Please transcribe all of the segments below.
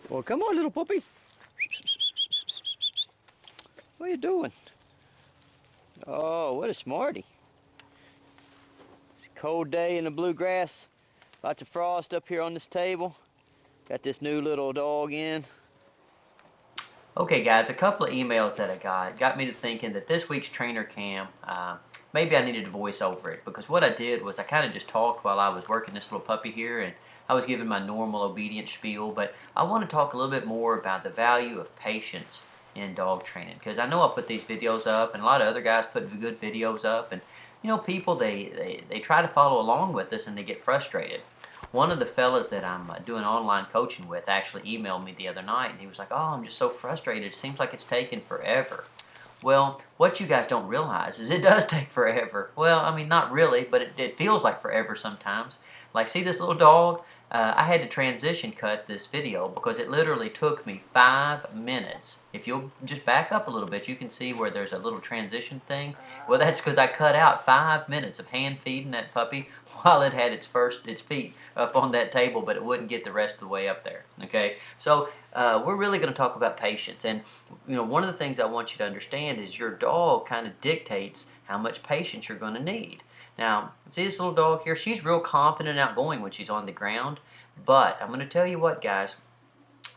Well, come on, little puppy. What are you doing? Oh, what a smarty. It's a cold day in the bluegrass. Lots of frost up here on this table. Got this new little dog in. Okay guys, a couple of emails that I got me to thinking that this week's trainer cam, maybe I needed to voice over it, because what I did was I kind of just talked while I was working this little puppy here, and I was giving my normal obedience spiel, but I want to talk a little bit more about the value of patience in dog training, because I know I put these videos up and a lot of other guys put good videos up, and you know, people they try to follow along with us and they get frustrated. One of the fellas that I'm doing online coaching with actually emailed me the other night, and he was like, "Oh, I'm just so frustrated. It seems like it's taking forever." Well, what you guys don't realize is it does take forever. Well, I mean, not really, but it feels like forever sometimes. Like, see this little dog? I had to transition cut this video because it literally took me 5 minutes. If you'll just back up a little bit, you can see where there's a little transition thing. Well, that's because I cut out 5 minutes of hand feeding that puppy while it had its feet up on that table, but it wouldn't get the rest of the way up there. Okay, so we're really going to talk about patience, and you know, one of the things I want you to understand is your dog kind of dictates how much patience you're going to need. Now, see this little dog here? She's real confident and outgoing when she's on the ground, but I'm going to tell you what, guys,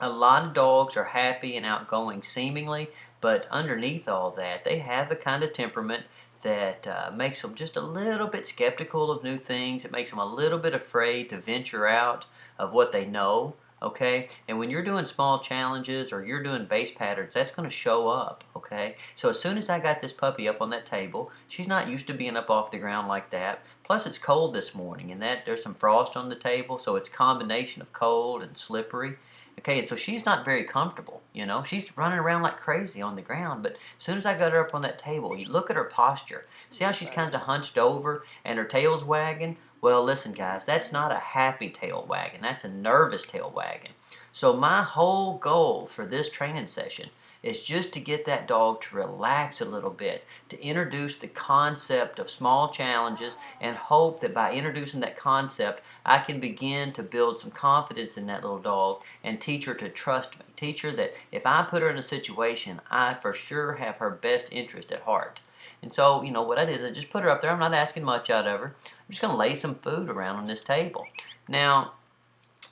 a lot of dogs are happy and outgoing seemingly, but underneath all that, they have a kind of temperament that makes them just a little bit skeptical of new things. It makes them a little bit afraid to venture out of what they know. Okay, and when you're doing small challenges or you're doing base patterns, that's going to show up. Okay, so as soon as I got this puppy up on that table, she's not used to being up off the ground like that. Plus, it's cold this morning, and that there's some frost on the table, so it's a combination of cold and slippery. Okay, and so she's not very comfortable, you know. She's running around like crazy on the ground, but as soon as I got her up on that table, you look at her posture. See how she's kind of hunched over and her tail's wagging? Well, listen, guys, that's not a happy tail wagging. That's a nervous tail wagging. So my whole goal for this training session is just to get that dog to relax a little bit, to introduce the concept of small challenges, and hope that by introducing that concept, I can begin to build some confidence in that little dog and teach her to trust me. Teach her that if I put her in a situation, I for sure have her best interest at heart. And so, you know, what I did is I just put her up there. I'm not asking much out of her. I'm just going to lay some food around on this table. Now,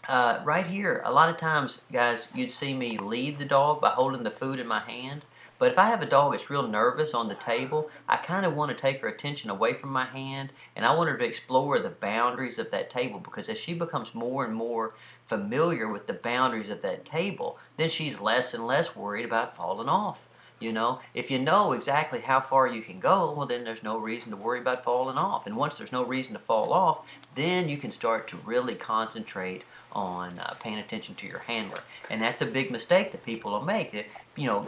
right here, a lot of times, guys, you'd see me lead the dog by holding the food in my hand. But if I have a dog that's real nervous on the table, I kind of want to take her attention away from my hand, and I want her to explore the boundaries of that table, because as she becomes more and more familiar with the boundaries of that table, then she's less and less worried about falling off. You know, if you know exactly how far you can go, well, then there's no reason to worry about falling off. And once there's no reason to fall off, then you can start to really concentrate on paying attention to your handler. And that's a big mistake that people will make. You know,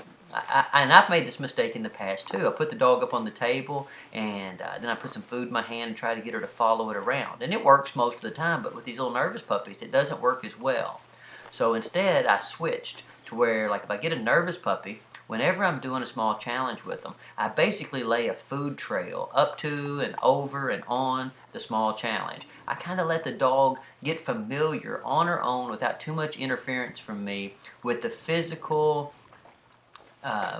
and I've made this mistake in the past too. I put the dog up on the table, and then I put some food in my hand and try to get her to follow it around. And it works most of the time, but with these little nervous puppies, it doesn't work as well. So instead, I switched to where, like, if I get a nervous puppy, whenever I'm doing a small challenge with them, I basically lay a food trail up to and over and on the small challenge. I kind of let the dog get familiar on her own without too much interference from me with the physical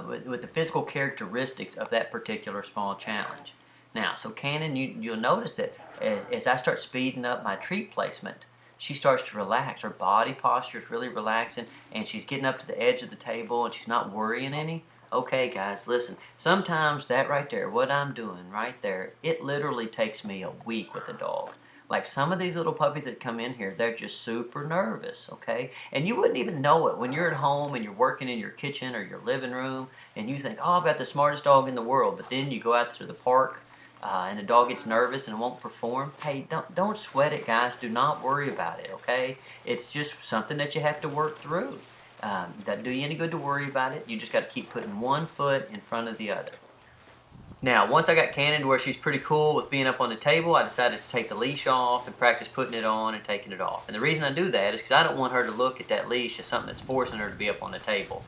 with the physical characteristics of that particular small challenge. Now, so Cannon, you'll notice that as I start speeding up my treat placement, she starts to relax. Her body posture is really relaxing, and she's getting up to the edge of the table, and she's not worrying any. Okay, guys, listen. Sometimes that right there, what I'm doing right there, it literally takes me a week with a dog. Like some of these little puppies that come in here, they're just super nervous, okay? And you wouldn't even know it when you're at home and you're working in your kitchen or your living room, and you think, oh, I've got the smartest dog in the world, but then you go out to the park and the dog gets nervous and won't perform. Hey, don't sweat it, guys. Do not worry about it, okay? It's just something that you have to work through. Doesn't do you any good to worry about it. You just got to keep putting one foot in front of the other. Now, once I got Cannon to where she's pretty cool with being up on the table, I decided to take the leash off and practice putting it on and taking it off. And the reason I do that is because I don't want her to look at that leash as something that's forcing her to be up on the table.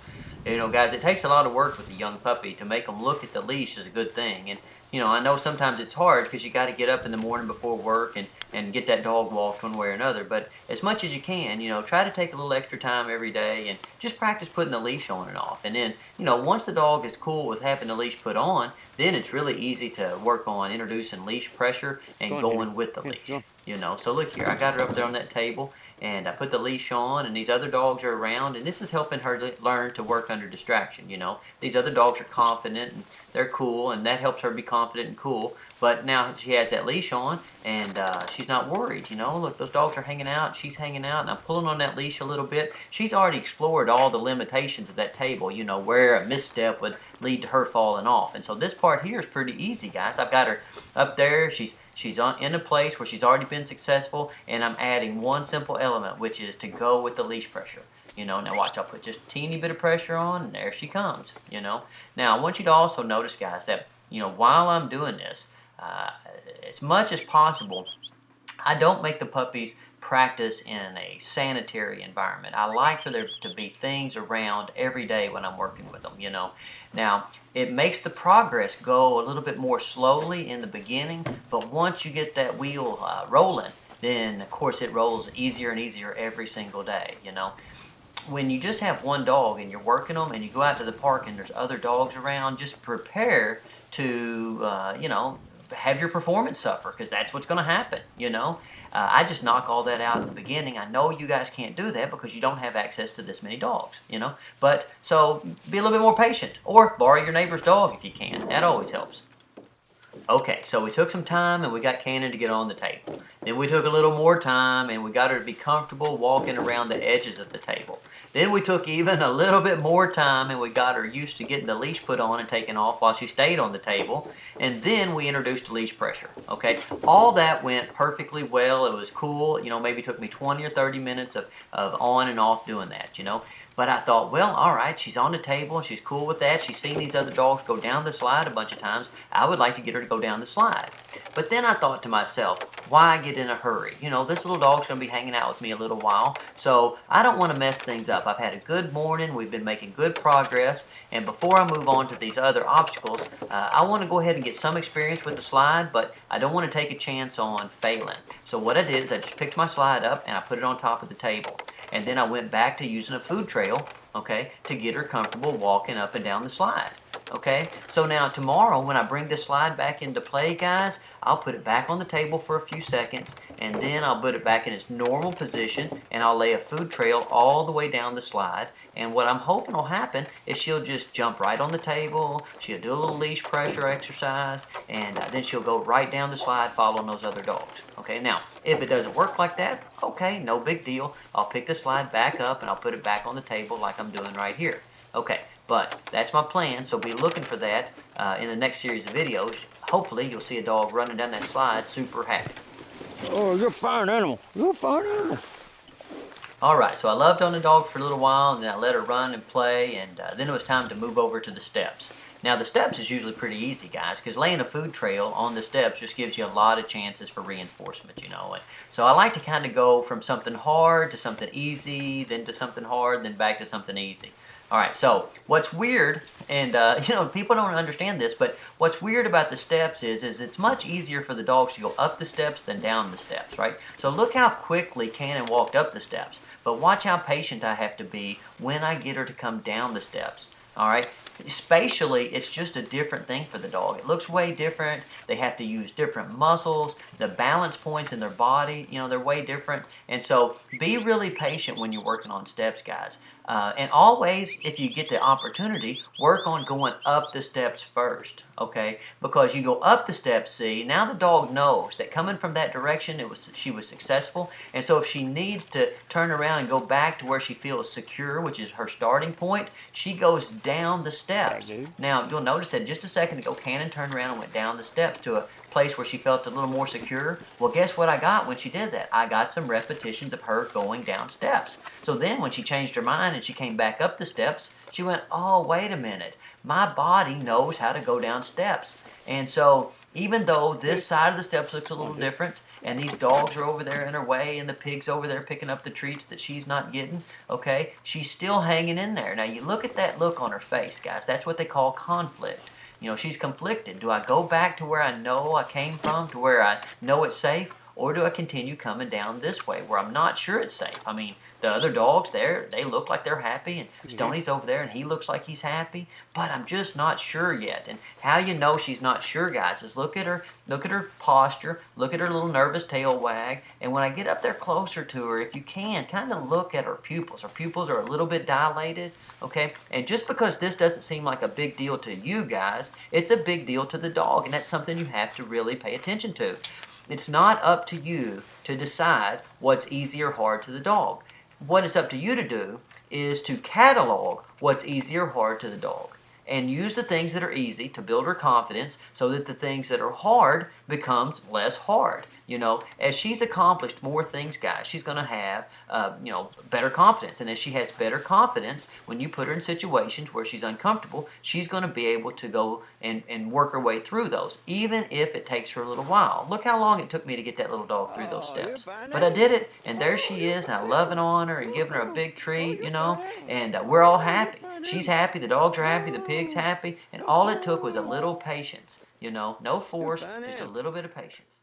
You know, guys, it takes a lot of work with a young puppy to make them look at the leash as a good thing. And, you know, I know sometimes it's hard because you got to get up in the morning before work and get that dog walked one way or another. But as much as you can, you know, try to take a little extra time every day and just practice putting the leash on and off. And then, you know, once the dog is cool with having the leash put on, then it's really easy to work on introducing leash pressure and going with the leash. You know, so look here, I got her up there on that table, and I put the leash on, and these other dogs are around, and this is helping her learn to work under distraction. You know, these other dogs are confident and they're cool, and that helps her be confident and cool. But now she has that leash on, and she's not worried. You know, look, those dogs are hanging out, she's hanging out, and I'm pulling on that leash a little bit. She's already explored all the limitations of that table, you know, where a misstep would lead to her falling off. And so this part here is pretty easy, guys. I've got her up there. She's in a place where she's already been successful, and I'm adding one simple element, which is to go with the leash pressure. You know, now watch, I'll put just a teeny bit of pressure on, and there she comes, you know. Now, I want you to also notice, guys, that, you know, while I'm doing this, as much as possible, I don't make the puppies practice in a sanitary environment. I like for there to be things around every day when I'm working with them, you know. Now, it makes the progress go a little bit more slowly in the beginning, but once you get that wheel rolling, then of course it rolls easier and easier every single day, you know. When you just have one dog and you're working them and you go out to the park and there's other dogs around, just prepare to, you know, have your performance suffer, because that's what's going to happen, you know. I just knock all that out in the beginning. I know you guys can't do that because you don't have access to this many dogs, you know. But so be a little bit more patient, or borrow your neighbor's dog if you can. That always helps. Okay, so we took some time and we got Cannon to get on the table. Then we took a little more time and we got her to be comfortable walking around the edges of the table. Then we took even a little bit more time and we got her used to getting the leash put on and taken off while she stayed on the table. And then we introduced leash pressure, okay? All that went perfectly well. It was cool. You know, maybe took me 20 or 30 minutes of on and off doing that, you know? But I thought, well, all right, she's on the table and she's cool with that. She's seen these other dogs go down the slide a bunch of times. I would like to get her to go down the slide. But then I thought to myself, why get in a hurry? You know, this little dog's going to be hanging out with me a little while, so I don't want to mess things up. I've had a good morning. We've been making good progress. And before I move on to these other obstacles, I want to go ahead and get some experience with the slide, but I don't want to take a chance on failing. So what I did is I just picked my slide up and I put it on top of the table. And then I went back to using a food trail, okay, to get her comfortable walking up and down the slide. Okay, so now tomorrow when I bring this slide back into play, guys, I'll put it back on the table for a few seconds, and then I'll put it back in its normal position, and I'll lay a food trail all the way down the slide. And what I'm hoping will happen is she'll just jump right on the table, she'll do a little leash pressure exercise, and then she'll go right down the slide following those other dogs. Okay, now, if it doesn't work like that, okay, no big deal. I'll pick the slide back up and I'll put it back on the table like I'm doing right here. Okay, but that's my plan, so be looking for that in the next series of videos. Hopefully, you'll see a dog running down that slide super happy. Oh, you're a fine animal. You're a fine animal. All right, so I loved on the dog for a little while, and then I let her run and play, and then it was time to move over to the steps. Now, the steps is usually pretty easy, guys, because laying a food trail on the steps just gives you a lot of chances for reinforcement, you know. And so I like to kind of go from something hard to something easy, then to something hard, then back to something easy. All right, so what's weird, and you know, people don't understand this, but what's weird about the steps is it's much easier for the dogs to go up the steps than down the steps, right? So look how quickly Cannon walked up the steps, but watch how patient I have to be when I get her to come down the steps, all right? Spatially, it's just a different thing for the dog. It looks way different. They have to use different muscles. The balance points in their body, you know, they're way different. And so be really patient when you're working on steps, guys. And always, if you get the opportunity, work on going up the steps first, okay? Because you go up the steps, see, now the dog knows that coming from that direction, she was successful. And so if she needs to turn around and go back to where she feels secure, which is her starting point, she goes down the steps. Now, you'll notice that just a second ago, Cannon turned around and went down the steps to a place where she felt a little more secure. Well, guess what I got when she did that? I got some repetitions of her going down steps. So then when she changed her mind and she came back up the steps, she went, oh, wait a minute. My body knows how to go down steps. And so even though this side of the steps looks a little different, and these dogs are over there in her way, and the pig's over there picking up the treats that she's not getting, okay, she's still hanging in there. Now, you look at that look on her face, guys. That's what they call conflict. You know, she's conflicted. Do I go back to where I know I came from, to where I know it's safe? Or do I continue coming down this way where I'm not sure it's safe? I mean, the other dogs there, they look like they're happy, and Stonnie's over there and he looks like he's happy, but I'm just not sure yet. And how you know she's not sure, guys, is look at her posture, look at her little nervous tail wag, and when I get up there closer to her, if you can, kind of look at her pupils. Her pupils are a little bit dilated, okay? And just because this doesn't seem like a big deal to you guys, it's a big deal to the dog, and that's something you have to really pay attention to. It's not up to you to decide what's easy or hard to the dog. What it's up to you to do is to catalog what's easy or hard to the dog and use the things that are easy to build her confidence so that the things that are hard becomes less hard. You know, as she's accomplished more things, guys, she's going to have, better confidence. And as she has better confidence, when you put her in situations where she's uncomfortable, she's going to be able to go and work her way through those, even if it takes her a little while. Look how long it took me to get that little dog through those steps. But I did it, and there she is, and I'm loving on her and giving her a big treat, and we're all happy. She's happy, the dogs are happy, the pig's happy, and all it took was a little patience, no force, just a little bit of patience.